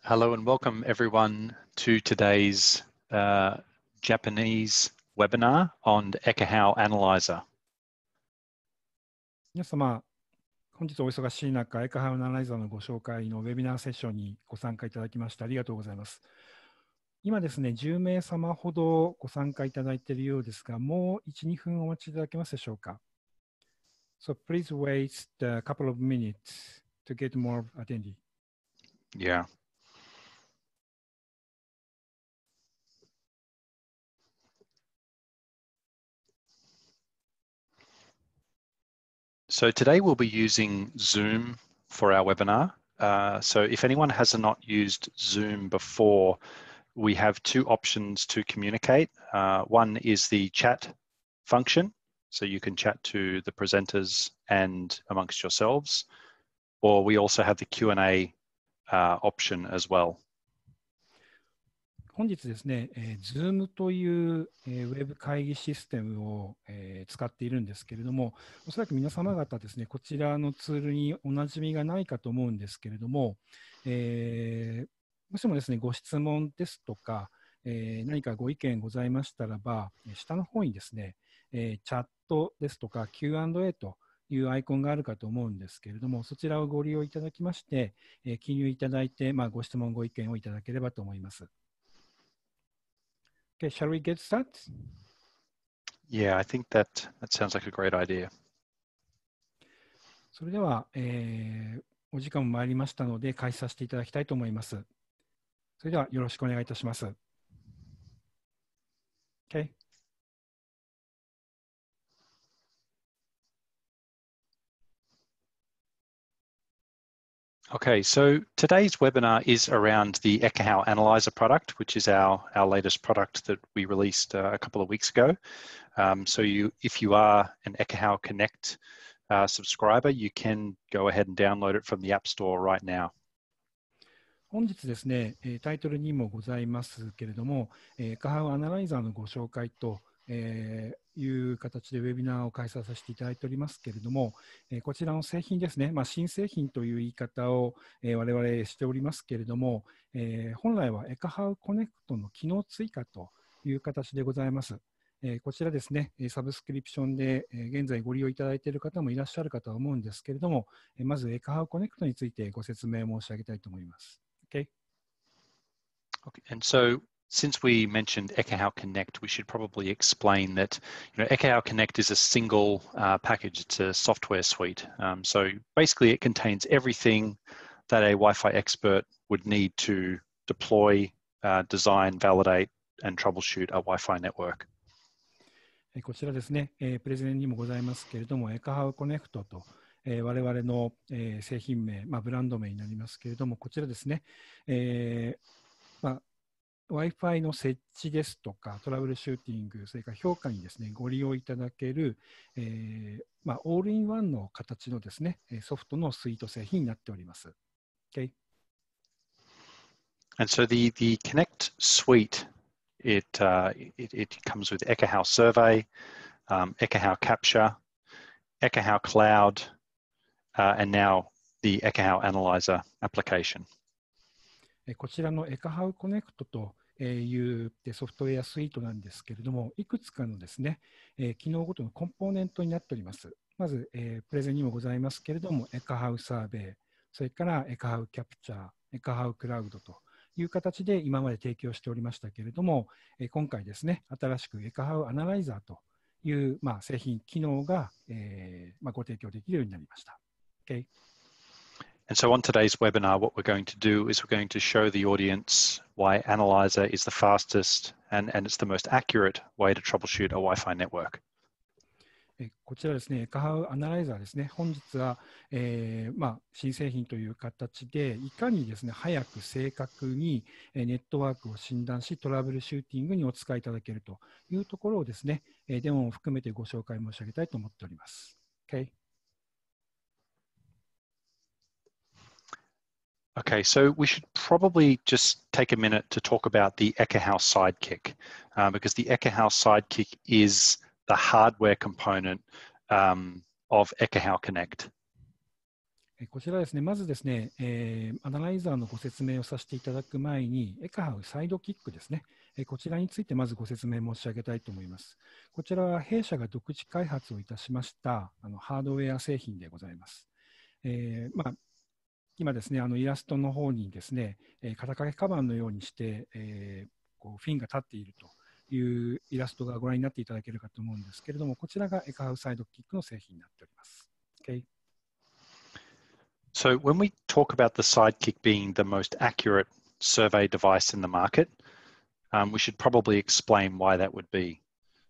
Hello and welcome everyone to today's Japanese webinar on Ekahau Analyzer. 皆様、本日お忙しい中、エカハウアナライザーのご紹介のウェビナーセッションにご参加いただきましてありがとうございます。今ですね、10名様ほどご参加いただいているようですが、もう1、2分お待ちいただけますでしょうか。So please wait a couple of minutes to get more attendee. Yeah. So today we'll be using Zoom for our webinar. So if anyone has not used Zoom before, we have two options to communicate. One is the chat function, so you can chat to the presenters and amongst yourselves, or we also have the Q&A option as well. 本日ですね、Zoom という、ウェブ会議システムを、使っているんですけれども、おそらく皆様方ですね、こちらのツールにおなじみがないかと思うんですけれども、もしもですね、ご質問ですとか、何かご意見ございましたらば、下の方にですね、チャットですとか Q&A というアイコンがあるかと思うんですけれども、そちらをご利用いただきまして、記入いただいて、ご質問、ご意見をいただければと思います。Okay, shall we get started? Yeah, I think that sounds like a great idea. それでは、お時間も参りましたので、開始させていただきたいと思います。それではよろしくお願いいたします。Okay. Okay, so today's webinar is around the Ekahau Analyzer product, which is our latest product that we released a couple of weeks ago. So if you are an Ekahau Connect subscriber, you can go ahead and download it from the App Store right now. 本日ですね、タイトルにもございますけれども、エカハウアナライザーのご紹介と、いう形でウェビナーを開催させていただいておりますけれども、こちらの製品ですね、新製品という言い方を、我々しておりますけれども、本来はエカハウコネクトの機能追加という形でございます。こちらですね、サブスクリプションで現在ご利用いただいている方もいらっしゃるかとは思うんですけれども、まずエカハウコネクトについてご説明申し上げたいと思います。Okay. Okay, and so since we mentioned Ekahau Connect, we should probably explain that Ekahau Connect is a single package. It's a software suite. So basically, it contains everything that a Wi-Fi expert would need to deploy, design, validate, and troubleshoot a Wi-Fi network. こちらですね、プレゼンにもございますけれども、エカハウコネクトと、我々の、製品名、ブランド名になりますけれども、こちらですね、Wi-Fi の設置ですとか、トラブルシューティング、それから評価にですね、ご利用いただける、オールインワンの形のですね、ソフトのスイート製品になっております。Okay. And so the Connect suite, it comes with Ekahau Survey, Ekahau Capture, Ekahau Cloud, and now the Ekahau Analyzer application. こちらのエカハウコネクトというソフトウェアスイートなんですけれども、いくつかのですね、機能ごとのコンポーネントになっております。まず、プレゼンにもございますけれども、エカハウサーベイ、それからエカハウキャプチャー、エカハウクラウドという形で今まで提供しておりましたけれども、今回ですね、新しくエカハウアナライザーという、製品、機能が、ご提供できるようになりました。Okay. And so on today's webinar, what we're going to do is we're going to show the audience why Analyzer is the fastest and it's the most accurate way to troubleshoot a Wi-Fi network. こちらですね、エカハウアナライザーですね、本日は、新製品という形で、いかにですね、早く正確にネットワークを診断し、トラブルシューティングにお使いいただけるというところをですね、デモを含めてご紹介申し上げたいと思っております。Okay. Okay, so we should probably just take a minute to talk about the Ekahau Sidekick, because the Ekahau Sidekick is the hardware component of Ekahau Connect. こちらですね、まずですね、アナライザーのご説明をさせていただく前に、エカハウサイドキックですね、こちらについてまずご説明申し上げたいと思います。こちらは弊社が独自開発をいたしましたハードウェア製品でございます。今ですね、イラストの方にですね、肩掛けカバンのようにして、こうフィンが立っているというイラストがご覧になっていただけるかと思うんですけれども、こちらがエカハウサイドキックの製品になっております。Okay. So when we talk about the Sidekick being the most accurate survey device in the market, we should probably explain why that would be.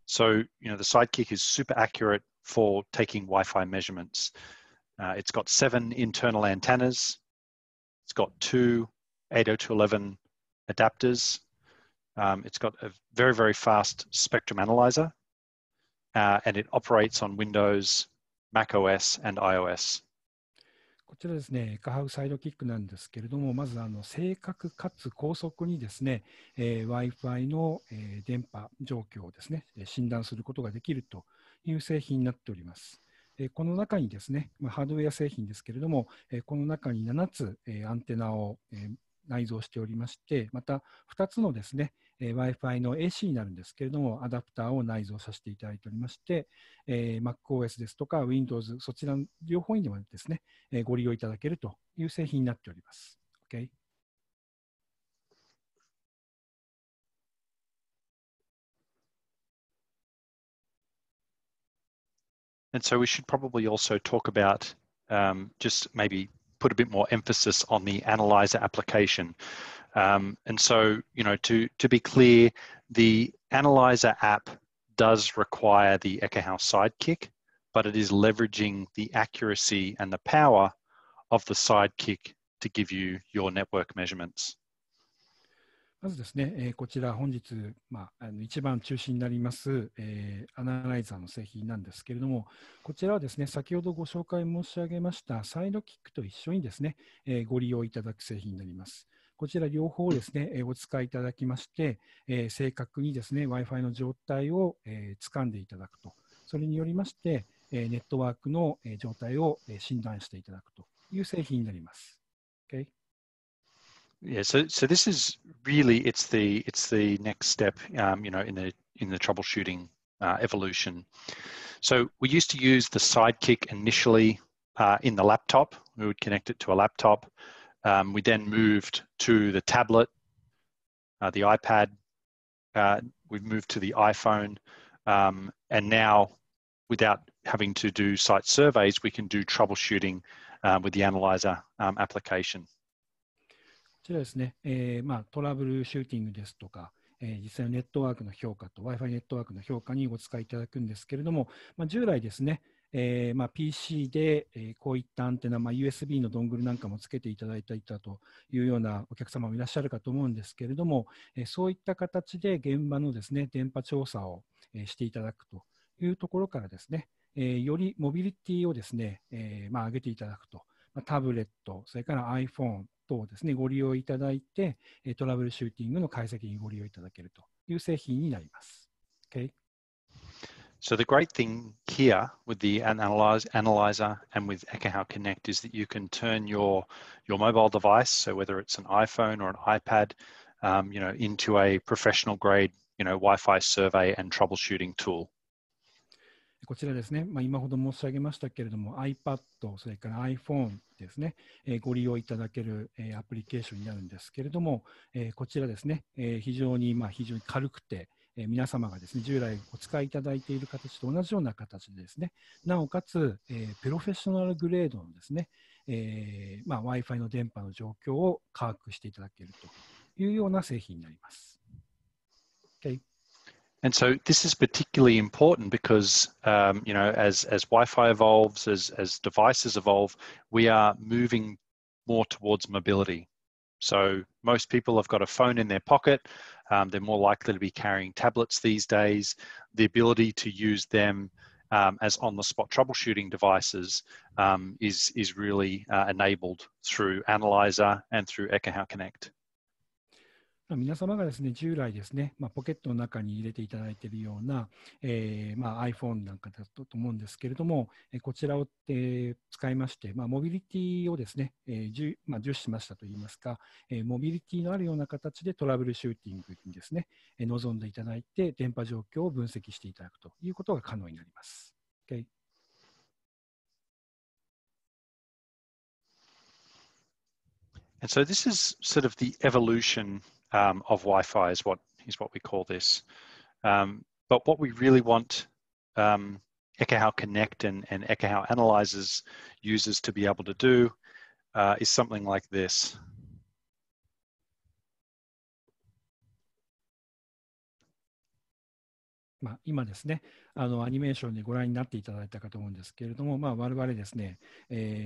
So, the Sidekick is super accurate for taking Wi-Fi measurements. It's got 7 internal antennas. It's got 2 802.11 adapters. It's got a very, very fast spectrum analyzer, and it operates on Windows, Mac OS, and iOS. こちらですね、エカハウサイドキックなんですけれども、まず正確かつ高速にですね、Wi-Fi の、電波状況をですね、診断することができるという製品になっております。この中にですね、ハードウェア製品ですけれども、この中に7つ、アンテナを、内蔵しておりまして、また2つのですね、Wi-Fi の AC になるんですけれども、アダプターを内蔵させていただいておりまして、MacOS ですとか Windows、そちらの両方にでもですね、ご利用いただけるという製品になっております。Okay? And so we should probably also talk about just maybe put a bit more emphasis on the analyzer application. And so, to be clear, the analyzer app does require the Ekahau Sidekick, but it is leveraging the accuracy and the power of the Sidekick to give you your network measurements. まずですね、こちら本日、一番中心になります、アナライザーの製品なんですけれども、こちらはですね、先ほどご紹介申し上げましたサイドキックと一緒にですね、ご利用いただく製品になります。こちら両方ですね、お使いいただきまして、正確にですね、Wi-Fi の状態を、掴んでいただくと。それによりまして、ネットワークの状態を診断していただくという製品になります。Okay? Yeah, so this is really it's the next step, in the troubleshooting evolution. So we used to use the Sidekick initially in the laptop. We would connect it to a laptop. We then moved to the tablet, the iPad. We've moved to the iPhone, and now, without having to do site surveys, we can do troubleshooting with the Analyzer application. こちらですね、トラブルシューティングですとか、実際のネットワークの評価と Wi-Fi ネットワークの評価にお使いいただくんですけれども、従来ですね、PC で、こういったアンテナ、USB のドングルなんかもつけていただいたというようなお客様もいらっしゃるかと思うんですけれども、そういった形で現場のですね、電波調査を、していただくというところからですね、よりモビリティをですね、上げていただくと、タブレット、それから iPhone 等ですね、ご利用いただいて、トラブルシューティングの解析にご利用いただけるという製品になります。Okay? So the great thing here with the analyzer and with Ekahau Connect is that you can turn your mobile device, so whether it's an iPhone or an iPad, into a professional grade, Wi-Fi survey and troubleshooting tool. こちらですね、今ほど申し上げましたけれども、iPad、それから iPhone ですね、ご利用いただける、アプリケーションになるんですけれども、こちらですね、非常に軽くて、皆様がですね、従来お使いいただいている形と同じような形でですね、なおかつ、プロフェッショナルグレードのですね、Wi-Fi の電波の状況を把握していただけるというような製品になります。Okay. And so this is particularly important because, as Wi-Fi evolves, as devices evolve, we are moving more towards mobility. So most people have got a phone in their pocket. They're more likely to be carrying tablets these days. The ability to use them as on-the-spot troubleshooting devices is really enabled through Analyzer and through Ekahau Connect. 皆様がですね、従来ですね、ポケットの中に入れていただいているような、iPhone なんかだと思うんですけれども、こちらを、使いまして、モビリティをですね、重視しましたといいますか、モビリティのあるような形でトラブルシューティングにですね、臨んでいただいて、電波状況を分析していただくということが可能になります。Okay? And so this is sort of the evolution of Wi-Fi is what we call this. But what we really want Ekahau Connect and Ekahau Analyzers users to be able to do is something like this. 今ですね、アニメーションでご覧になっていただいたかと思うんですけれども、我々ですね、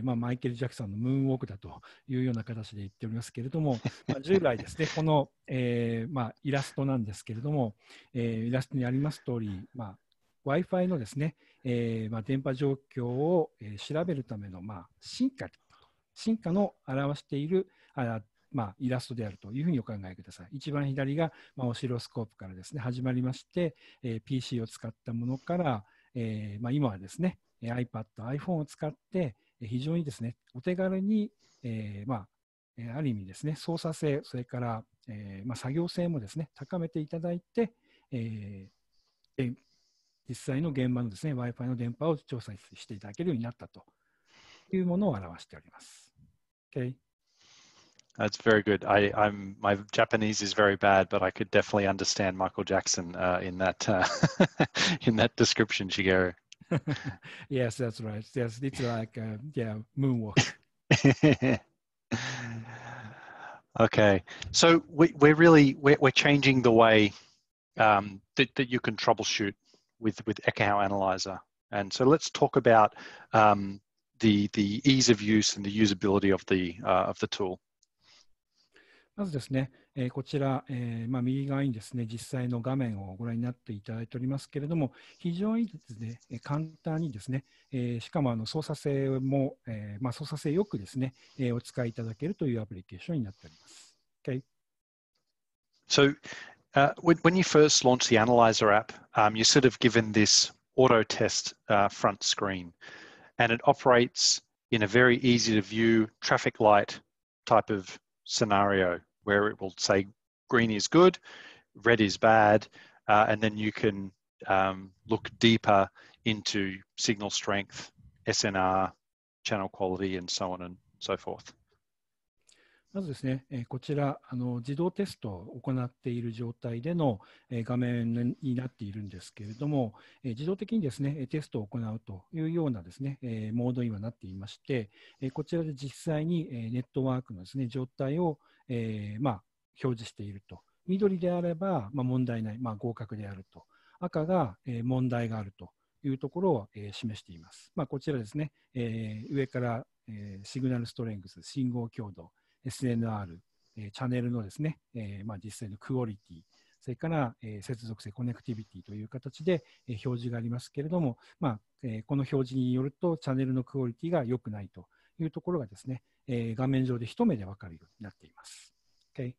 マイケル・ジャクソンのムーンウォークだというような形で言っておりますけれども、従来ですね、この、イラストなんですけれども、イラストにあります通り、Wi-Fi のですね、電波状況を調べるための、進化の表しているイラストであるというふうにお考えください。一番左が、オシロスコープからですね、始まりまして、PC を使ったものから、今はですね、iPad、iPhone を使って、非常にですね、お手軽に、ある意味ですね、操作性、それから、作業性もですね、高めていただいて、実際の現場のですね、Wi-Fi の電波を調査していただけるようになったというものを表しております。Okay? That's very good. My Japanese is very bad, but I could definitely understand Michael Jackson in that in that description, Shigeru. Yes, that's right. Yes, it's like moonwalk. Okay, so we're changing the way that you can troubleshoot with Ekahau Analyzer, and so let's talk about the ease of use and the usability of the tool. まずですね、こちら、右側にですね、実際の画面をご覧になっていただいておりますけれども、非常にですね、簡単にですね、しかも操作性も、操作性よくですね、お使いいただけるというアプリケーションになっております。Okay? So when you first launch the Analyzer app, you're sort of given this auto test front screen, and it operates in a very easy to view traffic light type of scenario where it will say green is good, red is bad, and then you can look deeper into signal strength, SNR, channel quality, and so on and so forth. まずですね、こちら自動テストを行っている状態での画面になっているんですけれども、自動的にですね、テストを行うというようなですね、モードにはなっていまして、こちらで実際にネットワークのですね、状態を表示していると。緑であれば問題ない、合格であると。赤が問題があるというところを示しています。こちらですね、上からシグナルストレングス、信号強度、SNR、チャンネルのですね、実際のクオリティ、それから、接続性、コネクティビティという形で、表示がありますけれども、この表示によると、チャンネルのクオリティが良くないというところがですね、画面上で一目で分かるようになっています。Okay?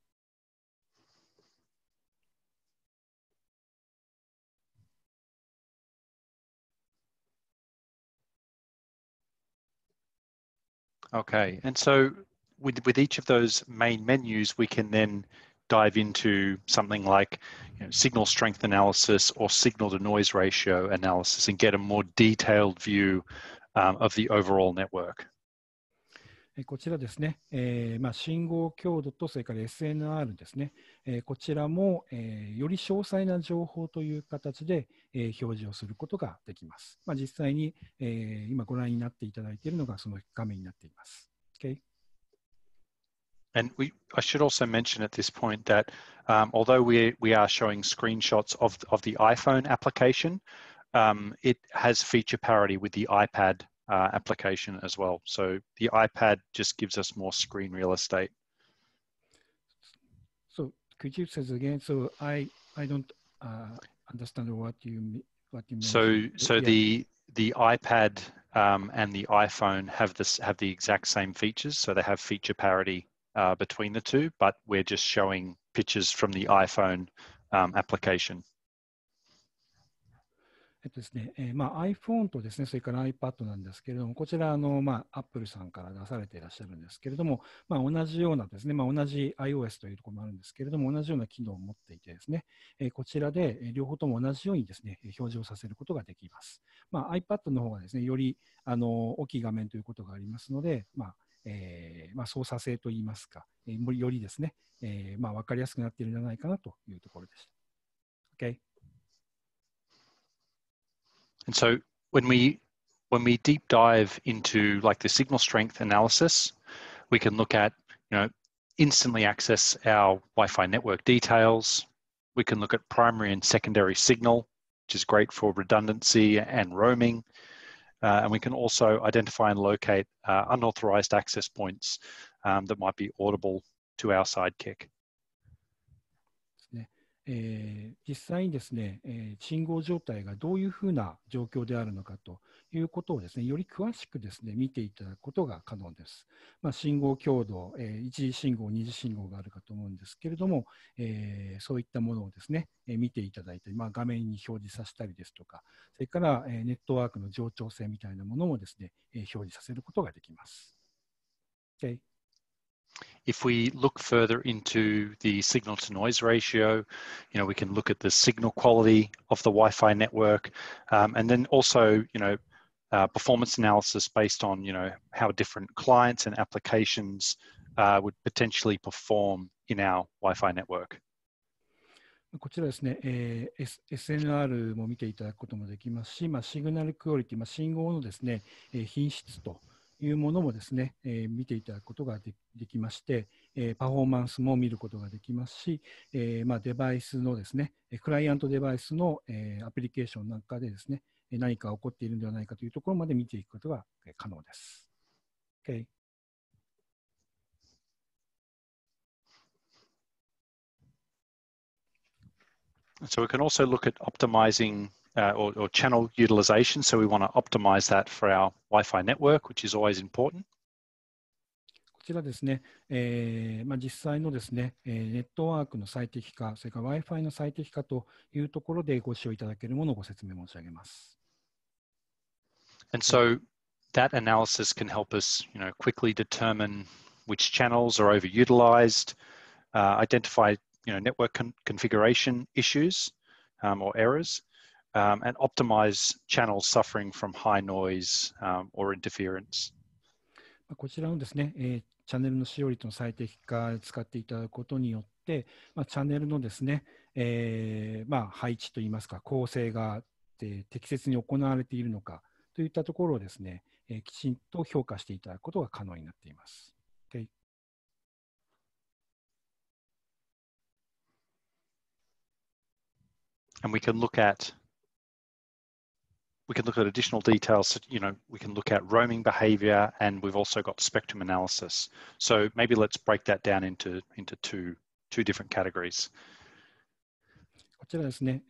Okay, and so with each of those main menus, we can then dive into something like signal strength analysis or signal to noise ratio analysis and get a more detailed view of the overall network. こちらですね、信号強度とそれから SNR ですね、こちらも、より詳細な情報という形で、表示をすることができます。実際に、今ご覧になっていただいているのがその画面になっています。Okay? And I should also mention at this point that although we are showing screenshots of the iPhone application, it has feature parity with the iPad application as well. So the iPad just gives us more screen real estate. So could you say again? So I don't understand what you mentioned. So yeah. The iPad and the iPhone have the exact same features. So they have feature parity between the two, but we're just showing pictures from the iPhone application. ですね、iPhone とですね、それから iPad なんですけれども、こちらApple さんから出されていらっしゃるんですけれども、同じようなですね、同じ iOS というところもあるんですけれども、同じような機能を持っていてですね、こちらで両方とも同じようにですね、表示をさせることができます。iPad の方がですね、より大きい画面ということがありますので、操作性といいますか、よりですね、分かりやすくなっているんじゃないかなというところでした。Okay? And so when we deep dive into like the signal strength analysis, we can look at, instantly access our Wi-Fi network details. We can look at primary and secondary signal, which is great for redundancy and roaming. And we can also identify and locate unauthorized access points that might be audible to our sidekick. 実際にですね、信号状態がどういうふうな状況であるのかということをですね、より詳しくですね、見ていただくことが可能です。信号強度、一次信号、二次信号があるかと思うんですけれども、そういったものをですね、見ていただいて、画面に表示させたりですとか、それからネットワークの冗長性みたいなものもですね、表示させることができます。Okay. If we look further into the signal to noise ratio, we can look at the signal quality of the Wi-Fi network, and then also, performance analysis based on, how different clients and applications would potentially perform in our Wi-Fi network. こちらですね、SNR も見ていただくこともできますし、シグナルクオリティ、信号のですね、品質というものもですね、見ていただくことができまして、パフォーマンスも見ることができますし、デバイスのですね、クライアントデバイスのアプリケーションなんかでですね、何か起こっているのではないかというところまで見ていくことが可能です。Okay. So we can also look at optimizing or channel utilization. So we want to optimize that for our Wi-Fi network, which is always important. こちらですね、実際のですね、ネットワークの最適化、それから Wi-Fi の最適化というところでご使用いただけるものをご説明申し上げます。And so that analysis can help us, quickly determine which channels are overutilized, identify, network configuration issues or errors, and optimize channels suffering from high noise or interference. こちらのですね、チャンネルの使用率の最適化を使っていただくことによって、チャンネルのですね、配置といいますか、構成が適切に行われているのかといったところをですね、きちんと評価していただくことが可能になっています。Okay. And we can look at additional details. We can look at roaming behavior, and we've also got spectrum analysis. So maybe let's break that down into two different categories. こちらですね、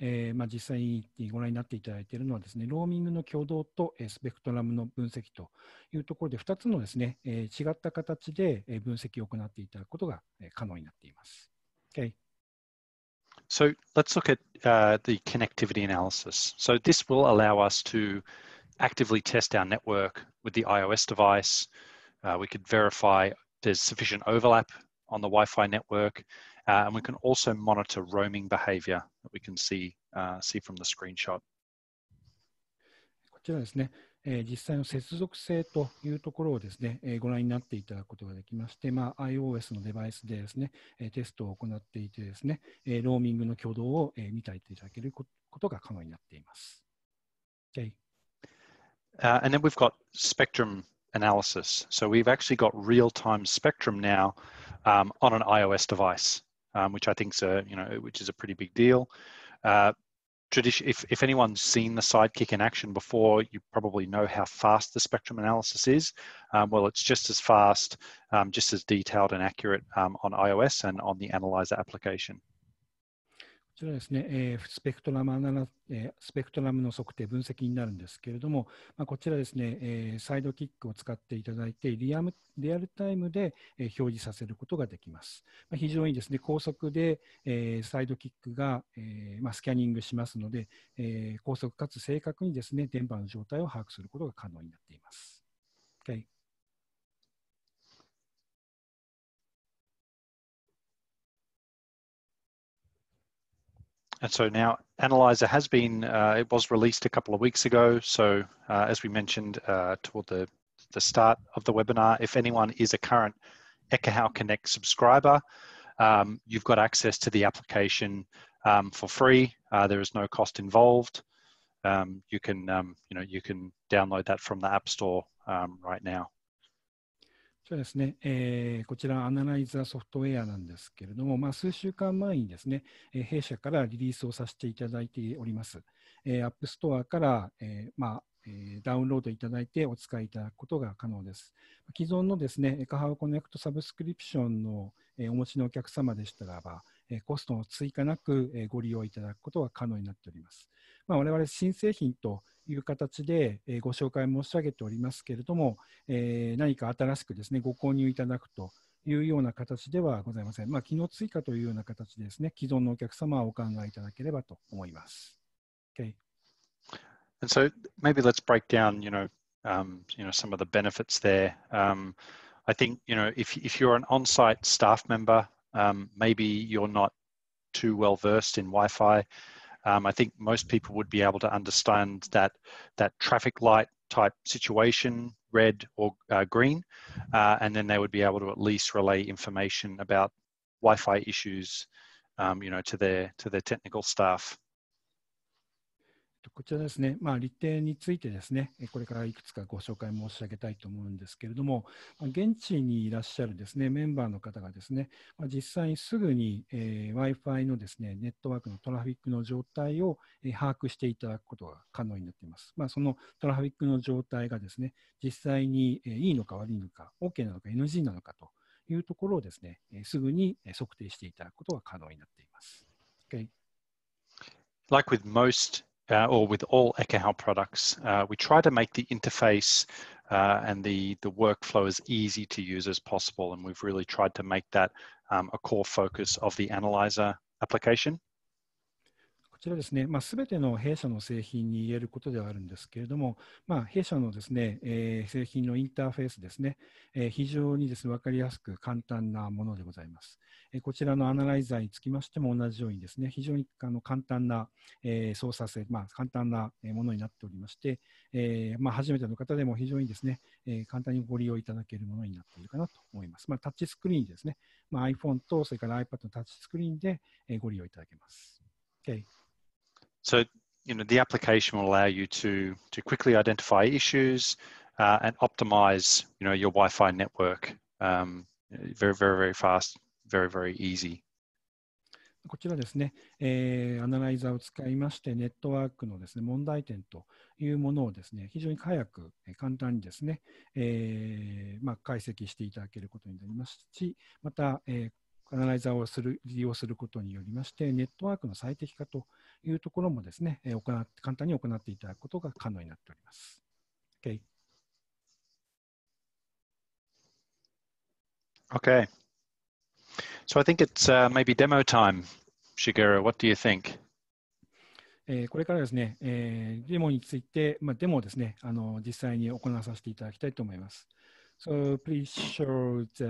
実際にご覧になっていただいているのはですね、ローミングの挙動とスペクトラムの分析というところで、2つのですね、違った形で分析を行っていただくことが可能になっています。Okay. So let's look at the connectivity analysis. So this will allow us to actively test our network with the iOS device. We could verify there's sufficient overlap on the Wi-Fi network, and we can also monitor roaming behavior that we can see from the screenshot. こちらですね、実際の接続性というところをですね、ご覧になっていただくことができまして、iOS のデバイスでですね、テストを行っていてですね、ローミングの挙動を見ていただけることが可能になっています。Okay. And then we've got spectrum analysis. So we've actually got real-time spectrum now on an iOS device, which I think which is a pretty big deal. If anyone's seen the Sidekick in action before, you probably know how fast the spectrum analysis is. Well, it's just as fast, just as detailed and accurate on iOS and on the Analyzer application. ここちらですね、スペクトラムの測定、分析になるんですけれども、こちらですね、サイドキックを使っていただいて、リアルタイムで表示させることができます。非常にですね、高速でサイドキックがスキャニングしますので、高速かつ正確にですね、電波の状態を把握することが可能になっています。Okay. And so now Analyzer has been, it was released a couple of weeks ago. So as we mentioned toward the start of the webinar, if anyone is a current Ekahau Connect subscriber, you've got access to the application for free. There is no cost involved. You can download that from the App Store right now. そうですね、こちらアナライザーソフトウェアなんですけれども、数週間前にですね、弊社からリリースをさせていただいております。App Store から、ダウンロードいただいてお使いいただくことが可能です。既存のですね、Ekahau Connect サブスクリプションのお持ちのお客様でしたらば、コストの追加なくご利用いただくことが可能になっております。我々新製品という形でご紹介申し上げておりますけれども、何か新しくですね、ご購入いただくというような形ではございません。機能追加というような形でですね、既存のお客様はお考えいただければと思います。Okay. And so maybe let's break down, some of the benefits there. I think, if you're an on-site staff member, maybe you're not too well versed in Wi-Fi. I think most people would be able to understand that traffic light type situation, red or green, and then they would be able to at least relay information about Wi-Fi issues, to their technical staff. こちらですね、利点についてですね、これからいくつかご紹介申し上げたいと思うんですけれども、現地にいらっしゃるですね、メンバーの方がですね、実際にすぐに、Wi-Fi のですね、ネットワークのトラフィックの状態を把握していただくことが可能になっています。そのトラフィックの状態がですね、実際にいいのか悪いのか、OK なのか NG なのかというところをですね、すぐに測定していただくことが可能になっています。Okay. Like with most or with all Ekahau products, we try to make the interface and the workflow as easy to use as possible, and we've really tried to make that a core focus of the Analyzer application. こちらですね、すべての弊社の製品に言えることではあるんですけれども、弊社のですね、製品のインターフェースですね、非常にですね、分かりやすく簡単なものでございます。こちらのアナライザーにつきましても同じようにですね、非常に簡単な操作性、簡単なものになっておりまして、初めての方でも非常にですね、簡単にご利用いただけるものになっているかなと思います。タッチスクリーンですね、iPhone とそれから iPad のタッチスクリーンでご利用いただけます。Okay. So, the application will allow you to quickly identify issues and optimize, your Wi-Fi network. Very, very, very fast, very, very easy. こちらですね、アナライザーを使いまして、ネットワークのですね、問題点というものをですね、非常に早く、簡単にですね、解析していただけることになりますし、また、アナライザーを利用することによりまして、ネットワークの最適化というところもですね、簡単に行っていただくことが可能になっております。Okay. Okay. So I think it's maybe demo time. Shigeru, what do you think? これからですね、デモについて、デモをですね、実際に行わさせていただきたいと思います。So please show the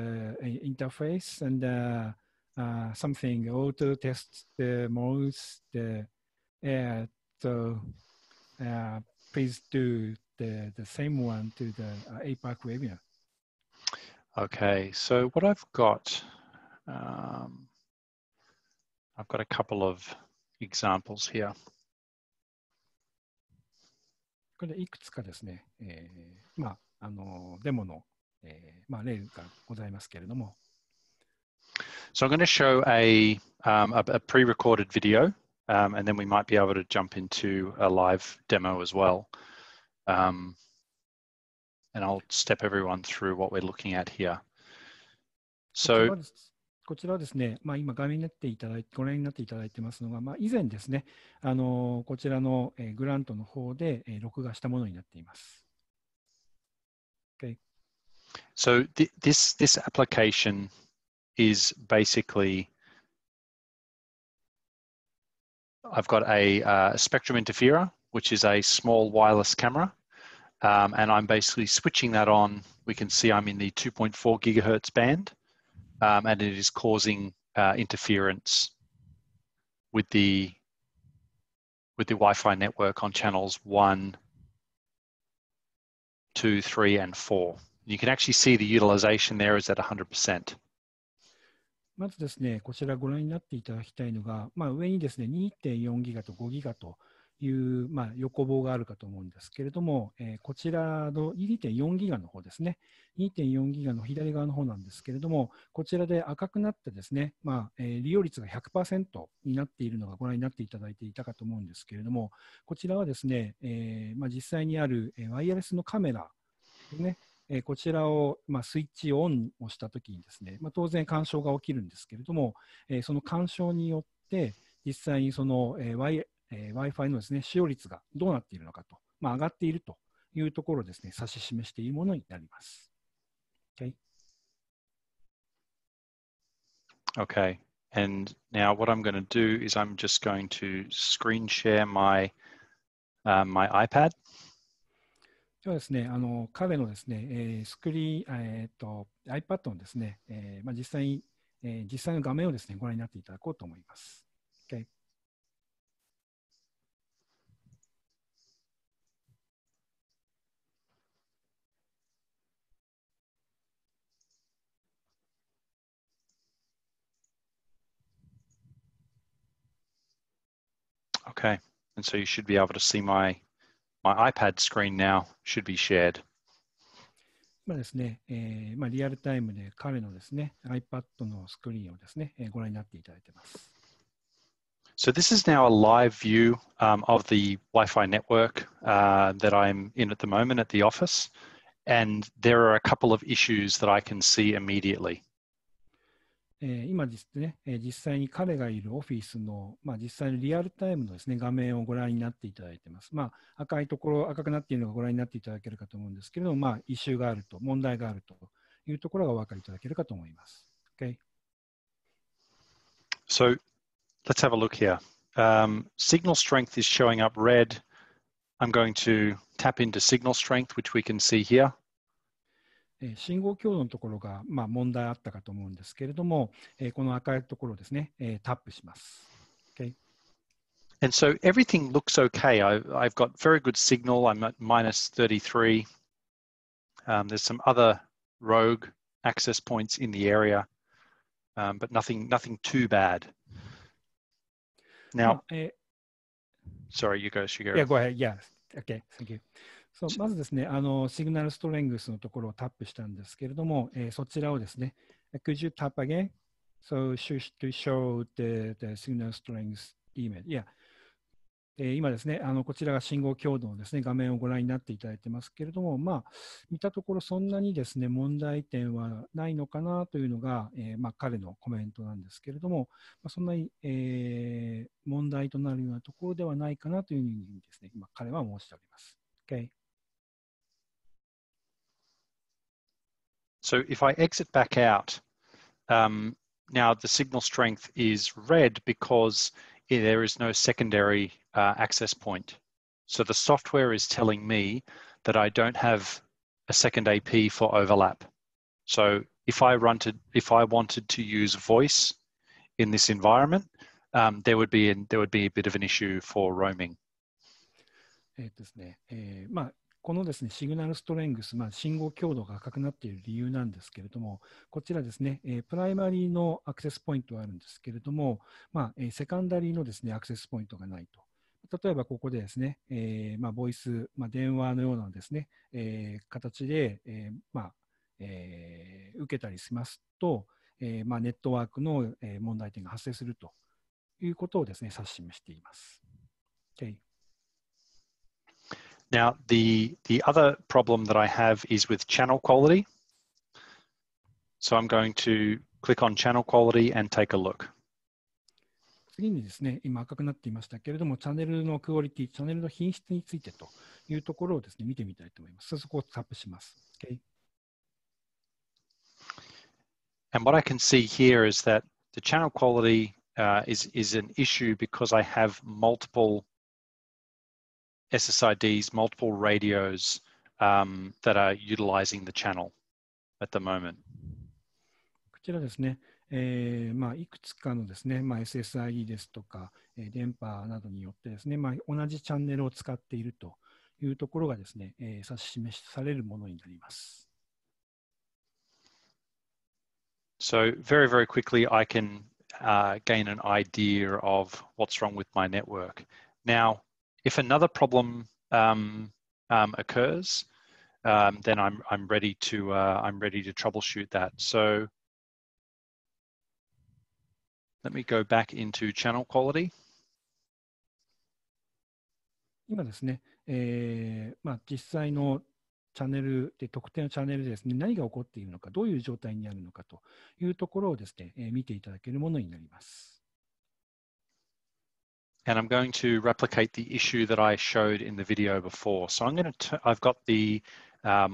interface and something auto test the modes. So please do the same one to the APAC webinar. Okay, so what I've got a couple of examples here. これでいくつかですね、デモの、例がございますけれども。So I'm going to show a pre-recorded video, and then we might be able to jump into a live demo as well. And I'll step everyone through what we're looking at here. So, こちらはですね、今画面になってご覧になっていただいてますのが、以前ですね、こちらのグラントの方で録画したものになっています。Okay. So this application is basically, I've got a spectrum interferer, which is a small wireless camera, and I'm basically switching that on. We can see I'm in the 2.4 gigahertz band, and it is causing interference with the Wi-Fi network on channels 1, 2, 3, and 4. You can actually see the utilization there is at 100%. まずですね、こちらご覧になっていただきたいのが、上にですね、2.4 ギガと5ギガという、横棒があるかと思うんですけれども、こちらの 2.4 ギガの方ですね、2.4 ギガの左側の方なんですけれども、こちらで赤くなってですね、利用率が 100% になっているのがご覧になっていただいていたかと思うんですけれども、こちらはですね、実際にあるワイヤレスのカメラですね、こちらを、スイッチオンをしたときにですね、当然干渉が起きるんですけれども、その干渉によって、実際にその、Wi-Fi のですね、使用率がどうなっているのかと、上がっているというところをですね、指し示しているものになります。Okay. Okay. And now what I'm going to do is I'm just going to screen share my iPad. ではですね、彼のですね、スクリーン、iPad のですね、実際の画面をですね、ご覧になっていただこうと思います。Okay. Okay. And so you should be able to see my iPad screen now should be shared. 今ですね、リアルタイムで彼のですね、iPad のスクリーンをですね、ご覧になっていただいています。So this is now a live view of the Wi-Fi network that I'm in at the moment at the office. And there are a couple of issues that I can see immediately. 今ですね、実際に彼がいるオフィスの、実際のリアルタイムのですね、画面をご覧になっていただいています。赤いところ、赤くなっているのがご覧になっていただけるかと思うんですけれども、イシューがあると、問題があるというところがお分かりいただけるかと思います。Okay. So let's have a look here. Signal strength is showing up red. I'm going to tap into signal strength, which we can see here. 信号強度のところが、問題あったかと思うんですけれども、この赤いところですね、タップします。Okay. And so everything looks okay. I've got very good signal. I'm at minus 33. There's some other rogue access points in the area, but nothing too bad. Now, sorry, you go, Shigeru. Yeah, go ahead. Yeah. Okay. Thank you. まずですね、シグナルストレングスのところをタップしたんですけれども、そちらをですね、Could you tap again? So to show the signal strength email. Yeah. 今ですね、こちらが信号強度のですね、画面をご覧になっていただいてますけれども、見たところそんなにですね、問題点はないのかなというのが、彼のコメントなんですけれども、そんなに、問題となるようなところではないかなというふうにですね、今彼は申しております。Okay. So if I exit back out, now the signal strength is red because there is no secondary access point. So the software is telling me that I don't have a second AP for overlap. So if I wanted to use voice in this environment, there would be a bit of an issue for roaming. ですね、このですね、シグナルストレングス、信号強度が赤くなっている理由なんですけれども、こちらですね、プライマリーのアクセスポイントはあるんですけれども、セカンダリーのですね、アクセスポイントがないと。例えばここでですね、ボイス、電話のようなですね、形で、受けたりしますと、ネットワークの問題点が発生するということをですね、指し示しています。Okay. Now, the other problem that I have is with channel quality. So I'm going to click on channel quality and take a look. 次にですね、今赤くなっていましたけれども、チャンネルのクオリティ、チャンネルの品質についてというところをですね、見てみたいと思います。そこをタップします。Okay. And what I can see here is that the channel quality is an issue because I have multiple SSIDs, multiple radios that are utilizing the channel at the moment. こちらですね、いくつかのですね、SSID ですとか、電波などによってですね、同じチャンネルを使っているというところがですね、指し示されるものになります。So very, very quickly, I can gain an idea of what's wrong with my network. Now, if another problem occurs, then I'm ready to troubleshoot that. So let me go back into channel quality. 今ですね、実際のチャンネルで、特定のチャンネルでですね、何が起こっているのか、どういう状態にあるのかというところをですね、見ていただけるものになります。And I'm going to replicate the issue that I showed in the video before. So I've got the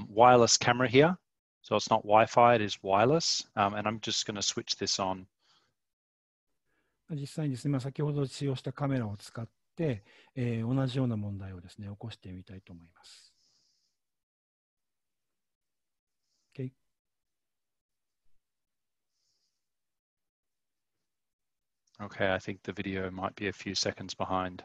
wireless camera here. So it's not Wi-Fi, it is wireless. And I'm just going to switch this on. 実際にですね、先ほど使用したカメラを使って、同じような問題をですね、起こしてみたいと思います。Okay. Okay, I think the video might be a few seconds behind.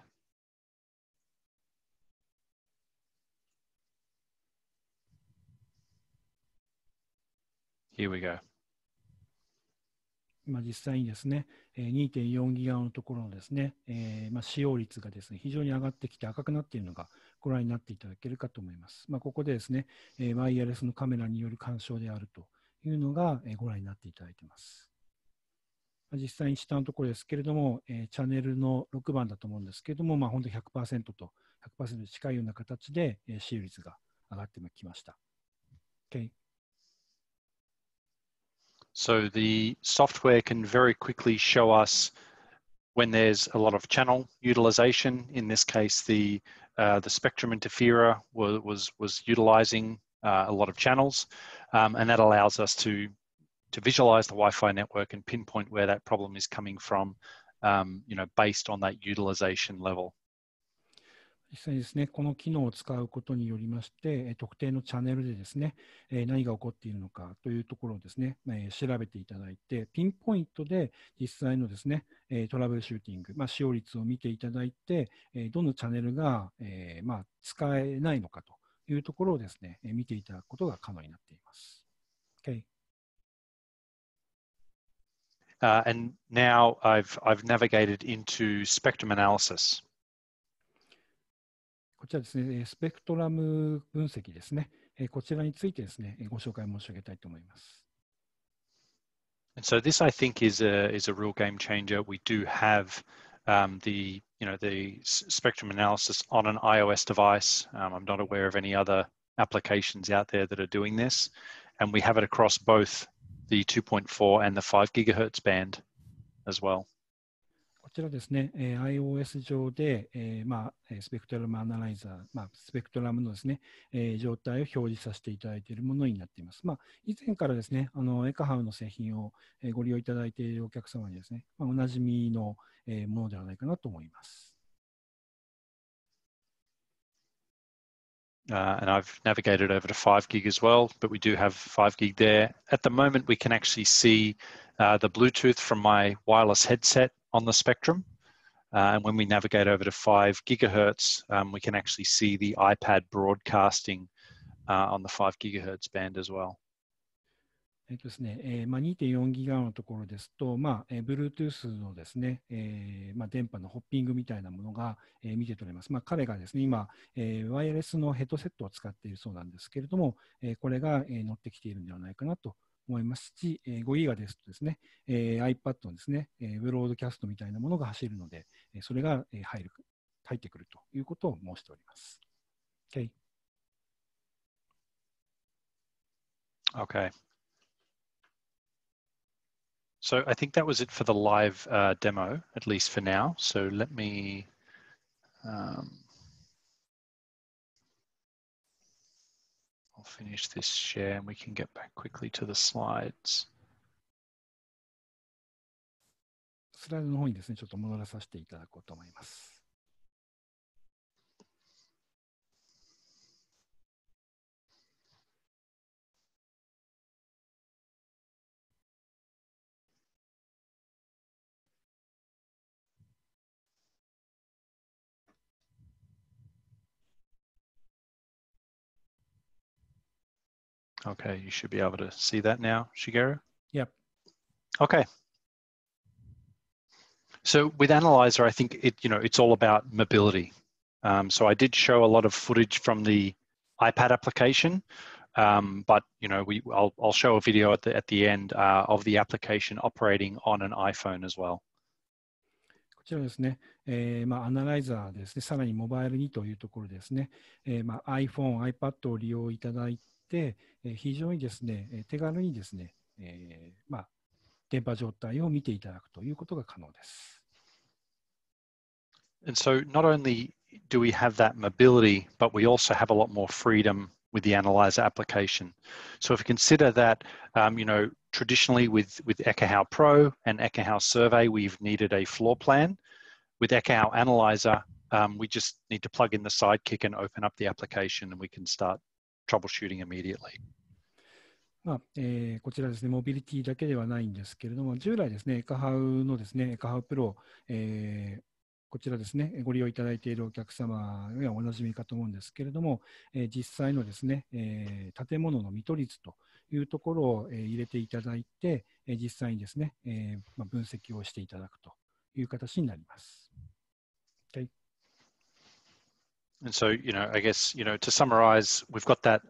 Here we go. 今実際にですね、2.4 ギガのところのですね、使用率がですね、非常に上がってきて赤くなっているのがご覧になっていただけるかと思います。ここでですね、ワイヤレスのカメラによる干渉であるというのがご覧になっていただいています。実際に下のところですけれども、チャンネルの6番だと思うんですけれども、本当に 100% と 100% に近いような形で使用率が上がってきました。Okay. So the software can very quickly show us when there's a lot of channel utilization. In this case, the spectrum interferer was utilizing a lot of channels, and that allows us to visualize the Wi-Fi network and pinpoint where that problem is coming from, based on that utilization level. 実際にですね、この機能を使うことによりまして、特定のチャンネルでですね、何が起こっているのかというところをですね、調べていただいて、ピンポイントで実際のですね、トラブルシューティング、使用率を見ていただいて、どのチャンネルが、使えないのかというところをですね、見ていただくことが可能になっています。Okay. And now I've navigated into spectrum analysis. こちらですね、スペクトラム分析ですね。こちらについてですね、ご紹介申し上げたいと思います。And so this, I think, is a real game changer. We do have the spectrum analysis on an iOS device. I'm not aware of any other applications out there that are doing this, and we have it across both the 2.4 and the 5 gigahertz band as well. こちらですね、iOS 上で、スペクトラムアナライザー、スペクトラムのですね、状態を表示させていただいているものになっています。以前からですね、エカハウの製品をご利用いただいているお客様にですね、おなじみのものではないかなと思います。And I've navigated over to 5 gig as well, but we do have 5 gig there. At the moment, we can actually see the Bluetooth from my wireless headset on the spectrum. And when we navigate over to 5 gigahertz, we can actually see the iPad broadcasting on the 5 gigahertz band as well. ですね、2.4 ギガのところですと、Bluetooth のですね、電波のホッピングみたいなものが、見て取れます。彼がですね、今、ワイヤレスのヘッドセットを使っているそうなんですけれども、これが、乗ってきているんではないかなと思いますし、5ギガですとですね、iPad のですね、ブロードキャストみたいなものが走るので、それが入ってくるということを申しております。Okay. Okay. So I think that was it for the live demo, at least for now. So let me I'll finish this share and we can get back quickly to the slides. スライドの方にですね、ちょっと戻らさせていただこうと思います。Okay, you should be able to see that now, Shigeru? Yep. Okay. So with Analyzer, I think it's all about mobility. So I did show a lot of footage from the iPad application, but I'll show a video at the end of the application operating on an iPhone as well. こちらですね、アナライザーですね、さらにモバイルにというところですね、iPhone、iPad を利用いただいて、非常にですね、手軽にですね、電波状態を見ていただくということが可能です。And so not only do we have that mobility, but we also have a lot more freedom with the Analyzer application. So if you consider that, traditionally with Ekahau Pro and Ekahau Survey, we've needed a floor plan. With Ekahau Analyzer, we just need to plug in the Sidekick and open up the application and we can start troubleshooting immediately. こちらですね、モビリティだけではないんですけれども、従来ですね、エカハウのですね、エカハウプロ、こちらですね、ご利用いただいているお客様にはおなじみかと思うんですけれども、実際のですね、建物の見取率というところを入れていただいて、実際にですね、分析をしていただくという形になります。Okay. And so, I guess, to summarize, we've got that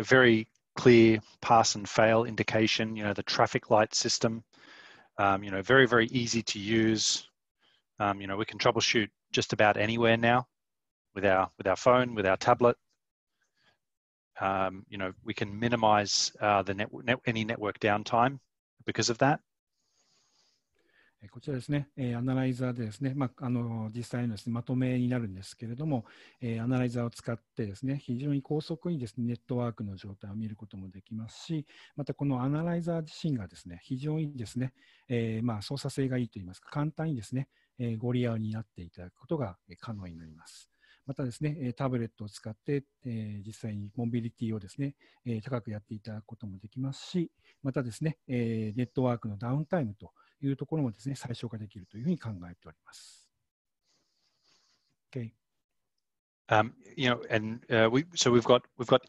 very clear pass and fail indication, the traffic light system, very, very easy to use. We can troubleshoot just about anywhere now with our phone, with our tablet. We can minimize any network downtime because of that. こちらですね、アナライザーでですね、実際のですね、まとめになるんですけれども、アナライザーを使ってですね、非常に高速にですね、ネットワークの状態を見ることもできますし、またこのアナライザー自身がですね、非常にですね、操作性がいいといいますか、簡単にですね、ご利用になっていただくことが可能になります。またですね、タブレットを使って、実際にモビリティをですね、高くやっていただくこともできますし、またですね、ネットワークのダウンタイムというところもですね、最小化できるというふうに考えております。Okay. We've got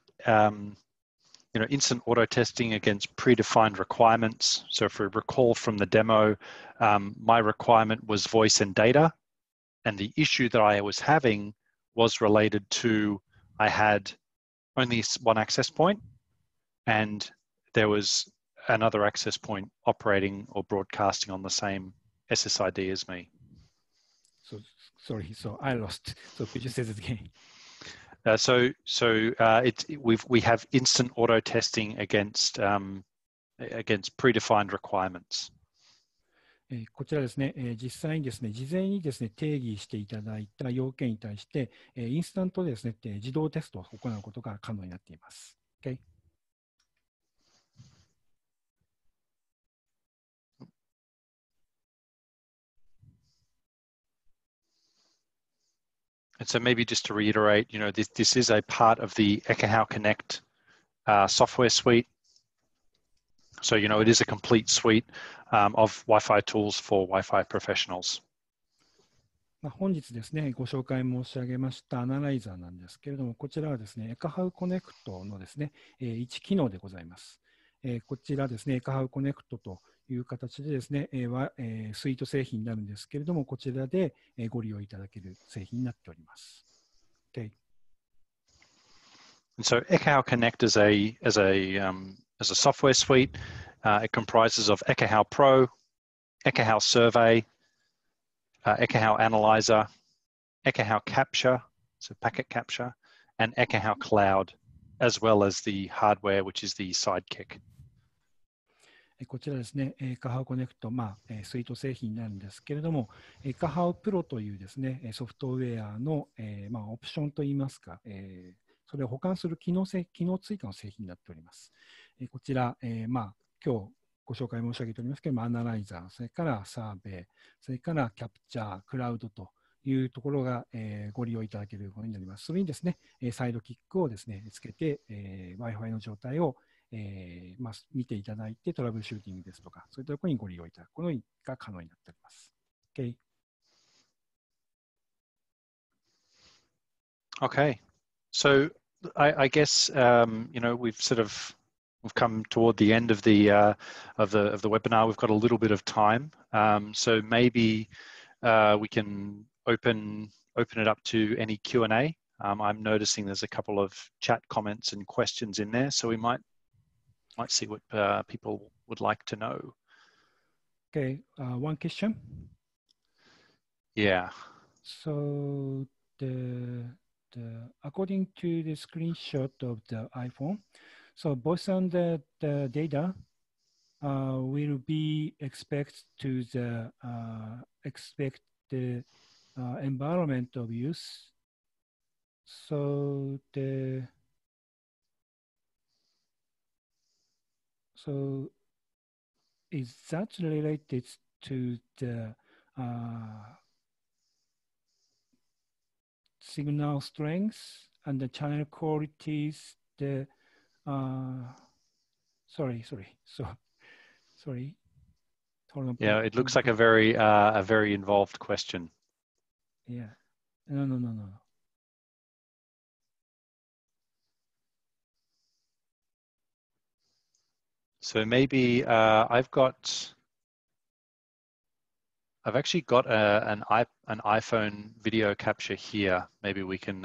instant auto testing against predefined requirements. So if we recall from the demo, my requirement was voice and data, and the issue that I was having was related to I had only one access point, and there was another access point operating or broadcasting on the same SSID as me. So sorry, so I lost. So could you say that again? We have instant auto testing against predefined requirements. こちらですね、実際にですね、事前にですね、定義していただいた要件に対して、インスタントでですね、自動テストを行うことが可能になっています。Okay? And so maybe just to reiterate, this is a part of the Ekahau Connect software suite. So, it is a complete suite of Wi-Fi tools for Wi-Fi professionals. 本日ですね、ご紹介申し上げましたアナライザーなんですけれども、こちらはですね、エカハウコネクトのですね、1機能でございます。こちらですね、エカハウコネクトという形でですね、スイート製品になるんですけれども、こちらでご利用いただける製品になっております。Okay. And so Ekahau Connect as a software suite, it comprises of Ekahau Pro, Ekahau Survey, Ekahau Analyzer, Ekahau Capture, so packet capture, and Ekahau Cloud, as well as the hardware, which is the Sidekick. こちらですね、エカハウコネクト、スイート製品になるんですけれども、エカハウプロというですね、ソフトウェアの、オプションといいますか、それを保管する機能追加の製品になっております。こちら、今日ご紹介申し上げておりますけれども、アナライザー、それからサーベイ、それからキャプチャー、クラウドというところが、ご利用いただけるものになります。それにですね、サイドキックをですね、つけて、Wi-Fi の状態を見ていただいて、トラブルシューティングですとか、そういったところにご利用いただくことが可能になっております。Okay. Okay. So I guess we've come toward the end of the webinar. We've got a little bit of time, so maybe we can open it up to any Q&A. I'm noticing there's a couple of chat comments and questions in there, so we might see what people would like to know. Okay, one question. Yeah. So according to the screenshot of the iPhone, so both on the data will be expect the environment of use. So is that related to the signal strength and the channel qualities? Sorry. Hold on. Yeah, it looks like a very involved question. Yeah. No. So maybe I've actually got an iPhone video capture here. Maybe we can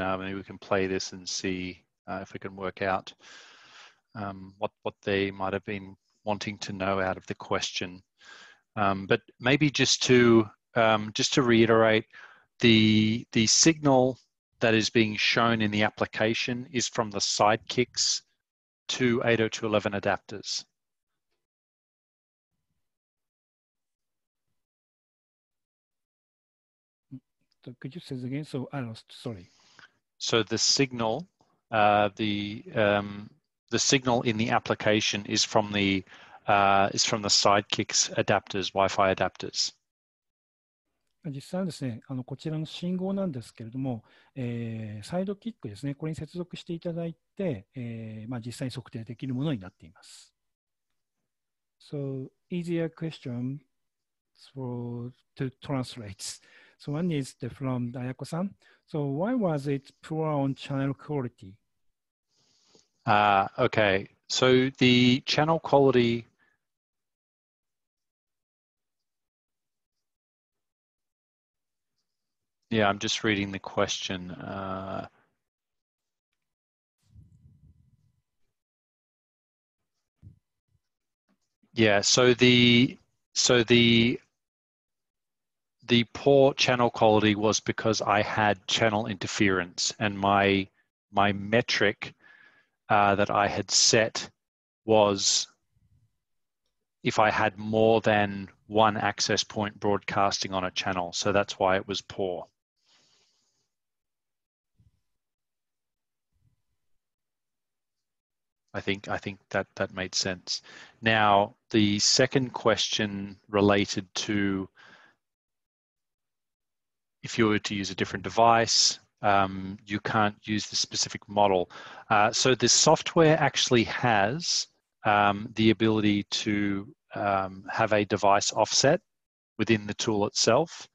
play this and see if we can work out what they might have been wanting to know out of the question. But maybe just to reiterate, the signal that is being shown in the application is from the sidekicks to 802.11 adapters. So could you say it again? So I lost. Sorry. So the signal, the signal in the application is from the sidekicks adapters, Wi-Fi adapters. 実際はですね、こちらの信号なんですけれども、サイドキックですね、これに接続していただいて、実際に測定できるものになっています。So, easier question to translate. So one is from Ayako-san. So why was it poor on channel quality? Okay, so the channel quality. Yeah, I'm just reading the question. Yeah, so the poor channel quality was because I had channel interference, and my metric that I had set was if I had more than one access point broadcasting on a channel. So that's why it was poor. I think that made sense. Now, the second question related to if you were to use a different device, you can't use the specific model. So this software actually has the ability to have a device offset within the tool itself.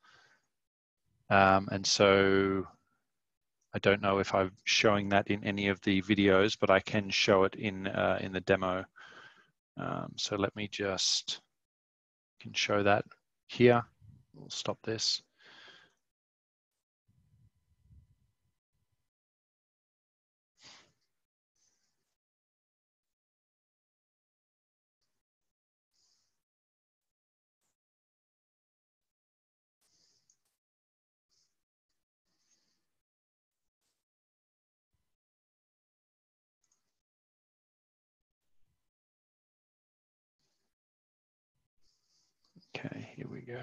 And so I don't know if I'm showing that in any of the videos, but I can show it in the demo. So let me can show that here. We'll stop this. Okay, here we go.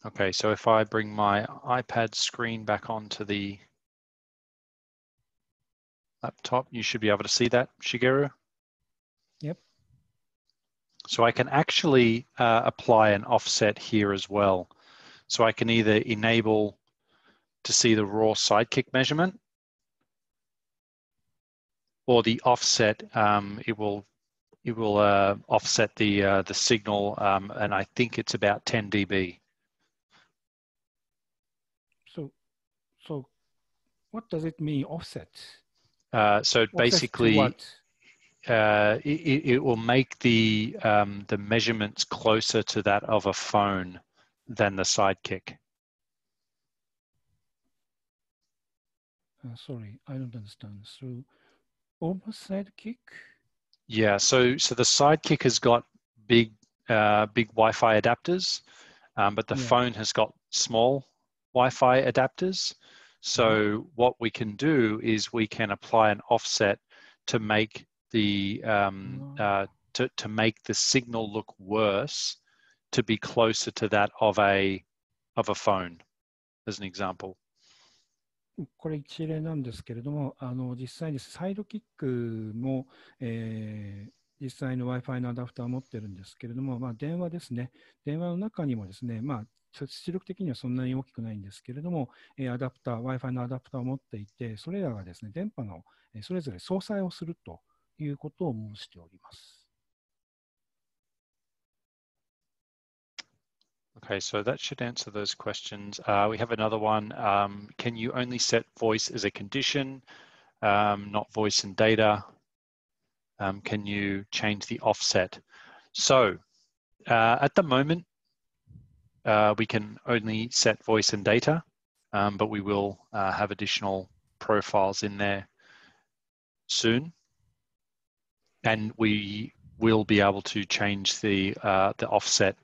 Okay, so if I bring my iPad screen back onto the laptop, you should be able to see that, Shigeru? Yep. So I can actually apply an offset here as well. So I can either enable to see the raw sidekick measurement, or the offset. It will offset the signal, and I think it's about 10 dB. So what does it mean, offset? So Offset basically, to what? It will make the measurements closer to that of a phone than the sidekick. Sorry, I don't understand. So, almost sidekick? Yeah. So the sidekick has got big Wi-Fi adapters, but the phone has got small Wi-Fi adapters. So what we can do is we can apply an offset to make the to make the signal look worse, to be closer to that of a phone, as an example. これ一例なんですけれども、実際にサイドキックも、実際の Wi-Fi のアダプターを持ってるんですけれども、電話ですね。電話の中にもですね、出力的にはそんなに大きくないんですけれども、Wi-Fi のアダプターを持っていて、それらがですね、電波のそれぞれ相殺をするということを申しております。Okay, so that should answer those questions. We have another one. Can you only set voice as a condition, not voice and data? Can you change the offset? So at the moment, we can only set voice and data, but we will have additional profiles in there soon. And we will be able to change the offset.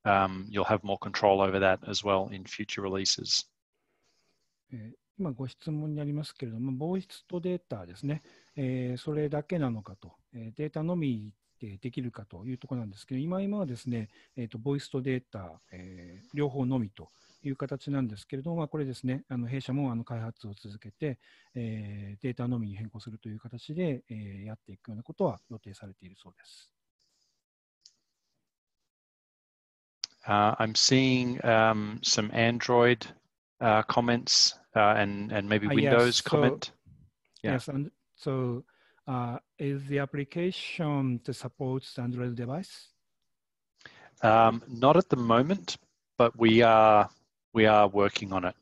You'll have more control over that as well in future releases. 今ご質問にありますけれども、ボイスとデータですね、それだけなのかと、データのみでできるかというところなんですけど、今はですね、ボイスとデータ、両方のみという形なんですけれども、これですね、弊社も開発を続けて、データのみに変更するという形で、やっていくようなことは予定されているそうです。I'm seeing some Android comments and maybe Windows comment. Yeah. Yes, and so is the application to support the Android device? Not at the moment, but we are working on it.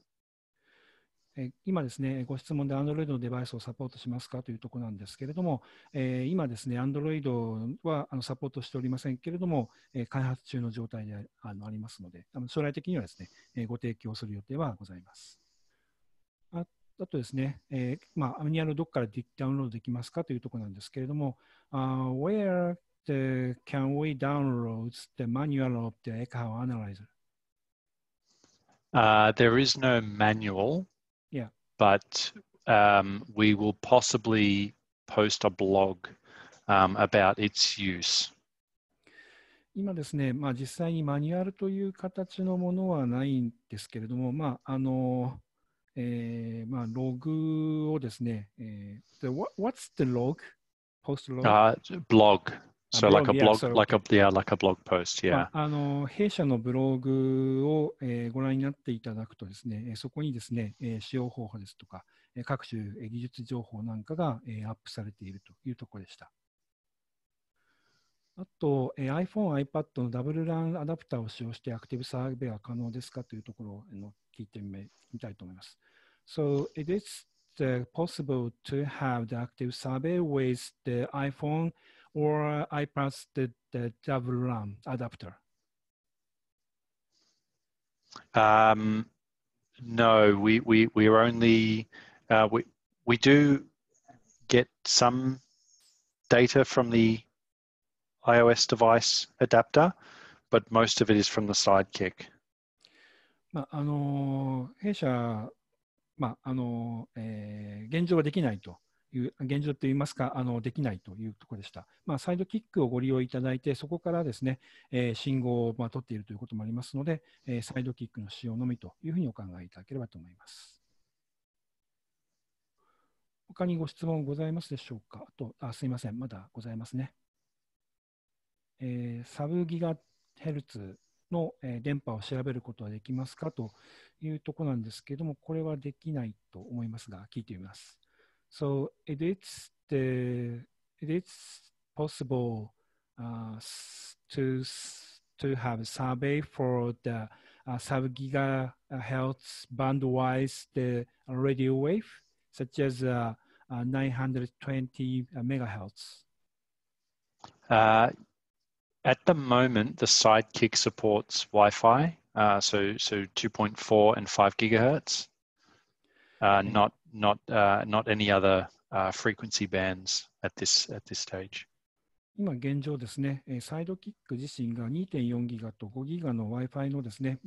今ですね、ご質問で Android のデバイスをサポートしますかというところなんですけれども、今ですね、Android はサポートしておりませんけれども、開発中の状態でありますので、将来的にはですね、ご提供する予定はございます。あとですね、マニュアルをどこからダウンロードできますかというところなんですけれども、Where can we download the manual of the Ekahau Analyzer? There is no manual. Yeah. But we will possibly post a blog about its use. 今ですね、実際にマニュアルという形のものはないんですけれども、ログをですね、What's the log? Post log? Blog. So like a blog, so, like a blog post, yeah. 弊社のブログをご覧になっていただくとですね、そこにですね、使用方法ですとか、各種技術情報なんかがアップされているというところでした。あと、iPhone、iPad のダブルランアダプターを使用してアクティブサーベイは可能ですかというところを聞いてみたいと思います。So, it is possible to have the active survey with the iPhone or iPad's the double RAM adapter? No, we're only we do get some data from the iOS device adapter, but most of it is from the sidekick. 弊社、現状はできないという現状といいますか、できないというところでした。サイドキックをご利用いただいて、そこからですね、信号を取っているということもありますので、サイドキックの使用のみというふうにお考えいただければと思います。他にご質問ございますでしょうか。すいません、まだございますね。サブギガヘルツの電波を調べることはできますかというところなんですけれども、これはできないと思いますが、聞いてみます。So it is possible to have survey for the sub-gigahertz bandwidth the radio wave, such as 920 megahertz. At the moment, the Sidekick supports Wi-Fi, so 2.4 and 5 gigahertz. Not any other frequency bands at this stage. 今現状ですね、サイドキック自身が 2.4 ギガと5ギガの Wi-Fi のですね、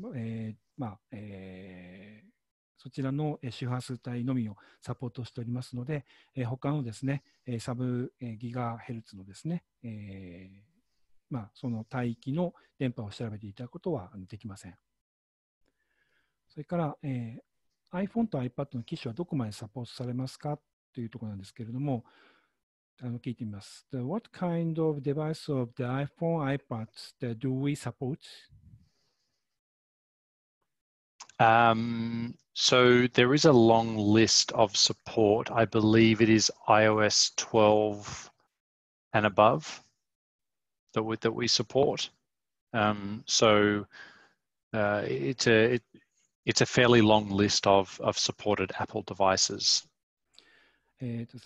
そちらの周波数帯のみをサポートしておりますので、他のですね、サブギガヘルツのですね、その帯域の電波を調べていただくことはできません。それから、iPhone と iPad の機種はどこまでサポートされますかというところなんですけれども、聞いてみます。What kind of device of the iPhone, iPad do we support? So there is a long list of support. I believe it is iOS 12 and above that we support. So it's a fairly long list of supported Apple devices.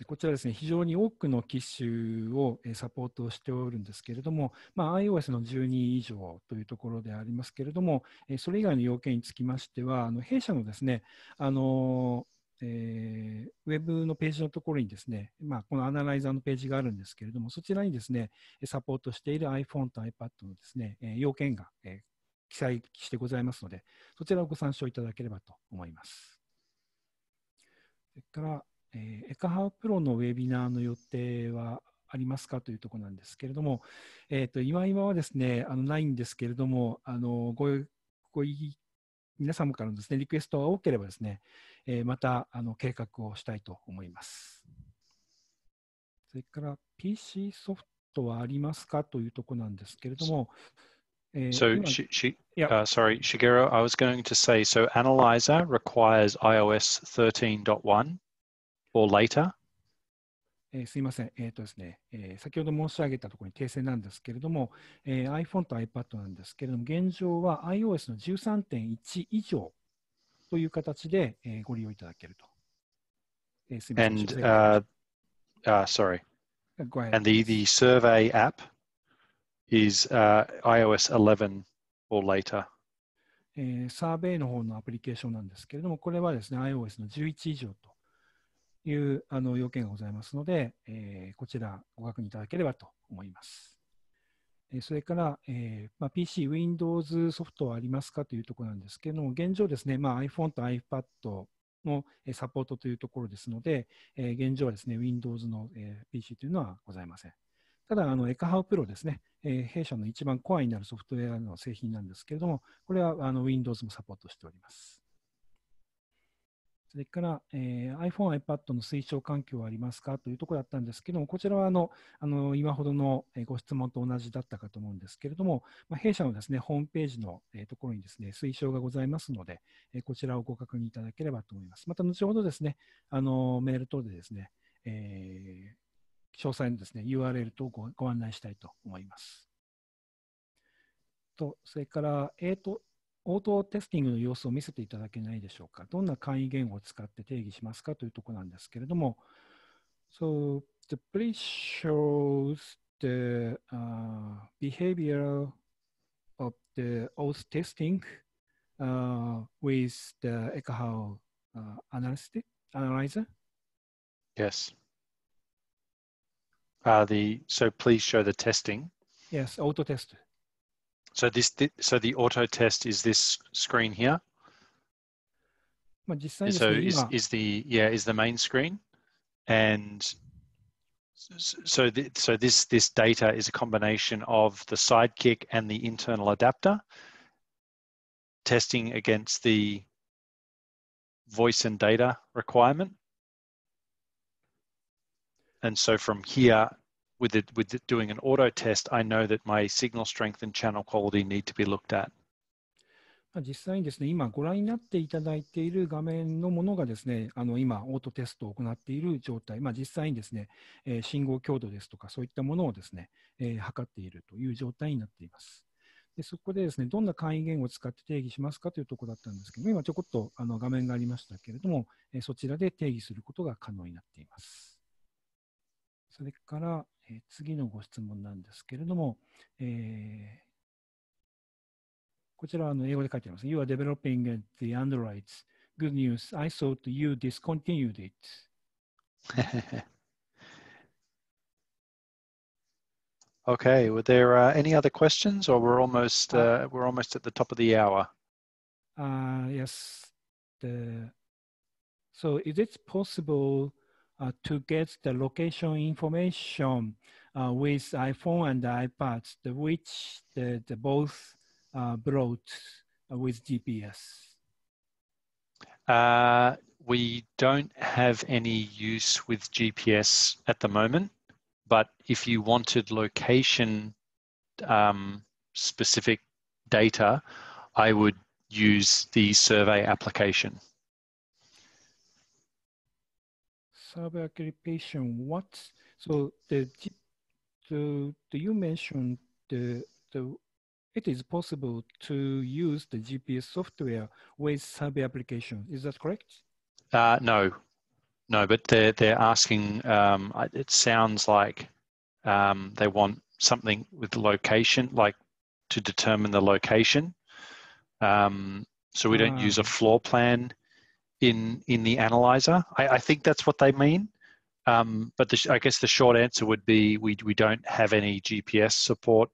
こちらですね、非常に多くの機種をサポートしておるんですけれども、iOS の12以上というところでありますけれども、それ以外の要件につきましては、弊社のですね、ウェブのページのところにですね、このアナライザーのページがあるんですけれども、そちらにですね、サポートしている iPhone と iPad のですね、要件が記載してございますので、そちらをご参照いただければと思います。それからエカハウプロのウェビナーの予定はありますかというところなんですけれども、今はですね、ないんですけれども、皆様からのですね、リクエストが多ければですね、また計画をしたいと思います。それから PC ソフトはありますかというところなんですけれども、So, sorry, Shigeru, I was going to say, so Analyzer requires iOS 13.1 or later. すいません。ですね、先ほど申し上げたところに訂正なんですけれども、iPhone と iPad なんですけれども、現状は iOS の 13.1 以上という形で、ご利用いただけると。すいません。Sorry. Go ahead. And the survey app is iOS 11 or later. サーベイの方のアプリケーションなんですけれども、これはですね、iOS の11以上という要件がございますので、こちらご確認いただければと思います。それから、PC、Windows ソフトはありますかというところなんですけれども、現状ですね、iPhone と iPad のサポートというところですので、現状はですね、Windows の PC というのはございません。ただ、エカハウプロですね、弊社の一番コアになるソフトウェアの製品なんですけれども、これはWindows もサポートしております。それから、iPhone、iPad の推奨環境はありますかというところだったんですけれども、こちらは今ほどのご質問と同じだったかと思うんですけれども、弊社のですね、ホームページのところにですね、推奨がございますので、こちらをご確認いただければと思います。また、後ほどですね、メール等でですね、詳細のですね、URL とご案内したいと思います。それから、オートテスティングの様子を見せていただけないでしょうか。どんな簡易言語を使って定義しますかというところなんですけれども、So, please shows the behavior of the auto testing with the Ekahau Analyzer. Yes. So please show the testing. Yes, auto test. So the auto test is this screen here. 実際にですね、is the main screen? And so this data is a combination of the Sidekick and the internal adapter, testing against the voice and data requirement. And so from here, with doing an auto test, I know that my signal strength and channel quality need to be looked at. 実際にですね、今ご覧になっていただいている画面のものがですね、今、オートテストを行っている状態、実際にですね、信号強度ですとか、そういったものをですね、測っているという状態になっています。でそこでですね、どんな簡易言語を使って定義しますかというところだったんですけど、今ちょこっと画面がありましたけれども、そちらで定義することが可能になっています。それから、次のご質問なんですけれども、こちらは英語で書いてあります。You are developing the Androids. Good news. I thought you discontinued it. Okay. Were there any other questions, or we're almost at the top of the hour? Yes. So is it possible to get the location information with iPhone and iPad, which the both brought with GPS? We don't have any use with GPS at the moment, but if you wanted location specific data, I would use the survey application. Survey application, what? So you mentioned it is possible to use the GPS software with survey application. Is that correct? No, but they're asking. It sounds like they want something with the location, like to determine the location. So we don't use a floor plan in the analyzer. I think that's what they mean. But I guess the short answer would be we don't have any GPS support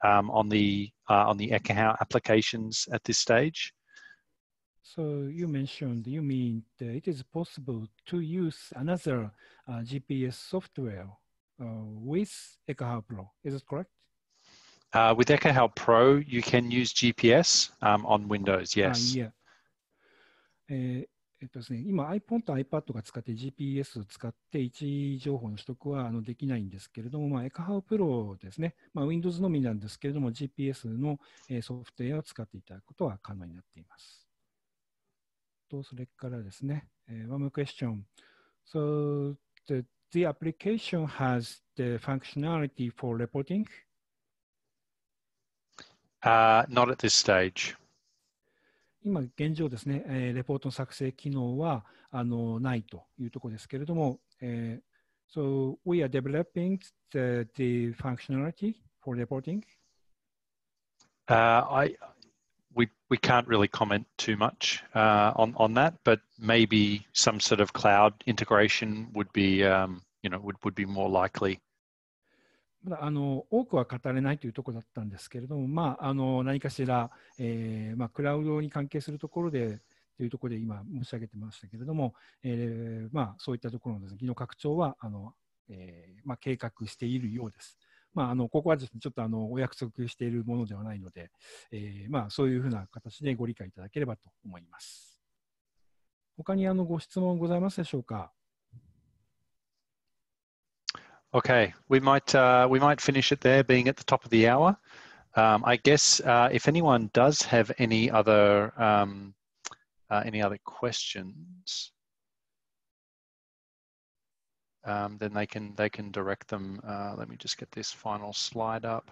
on the Ekahau applications at this stage. So you mean that it is possible to use another GPS software with Ekahau Pro. Is that correct? With Ekahau Pro, you can use GPS on Windows, yes. Yeah. ですね、今 iPhone と iPad が使って GPS を使って位置情報の取得はできないんですけれども、Ekahau Pro ですね、Windows のみなんですけれども GPS のソフトウェアを使っていただくことは可能になっています。それからですね、one more question. So the application has the functionality for reporting? Not at this stage. 今現状ですね、レポートの作成機能はないというところですけれども、So we are developing the functionality for reporting? We can't really comment too much on that, but maybe some sort of cloud integration would be would be more likely. まだ多くは語れないというところだったんですけれども、何かしら、クラウドに関係するところでというところで今申し上げてましたけれども、そういったところのですね、技能拡張は計画しているようです。ここはですね、ちょっとお約束しているものではないので、そういうふうな形でご理解いただければと思います。他にご質問ございますでしょうか。Okay, we might finish it there, being at the top of the hour. I guess if anyone does have any other questions, then they can direct them. Let me just get this final slide up.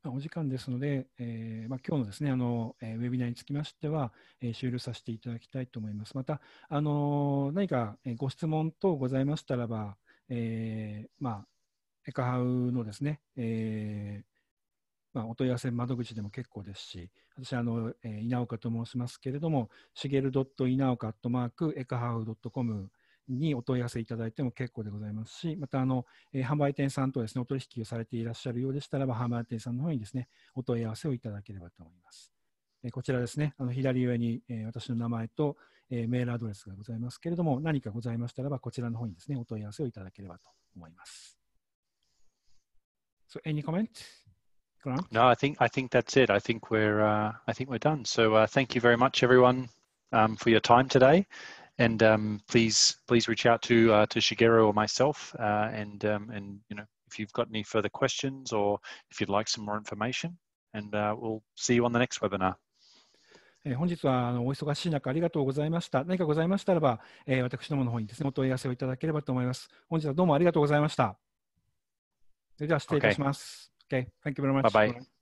お時間ですので、今日のですね、ウェビナーにつきましては、終了させていただきたいと思います。また、何かご質問等ございましたらば、エカハウのですね、お問い合わせ窓口でも結構ですし、私は稲岡と申しますけれども、shigel.inaoka@ekahau.comにお問い合わせいただいても結構でございますし、また販売店さんとですね、お取引をされていらっしゃるようでしたらば、販売店さんの方にですね、お問い合わせをいただければと思います。こちらですね、左上に私の名前とメールアドレスがございますけれども、何かございましたらば、こちらの方にですね、お問い合わせをいただければと思います。So, any comment? Grant? No, I think that's it. I think we're done. So thank you very much, everyone, for your time today. And please reach out to Shigeru or myself. And if you've got any further questions or if you'd like some more information, and we'll see you on the next webinar. 本日はお忙しい中ありがとうございました。何かございましたらば、私どもの方にですね、お問い合わせをいただければと思います。本日はどうもありがとうございました。それでは失礼いたします。Okay, thank you very much. Bye bye.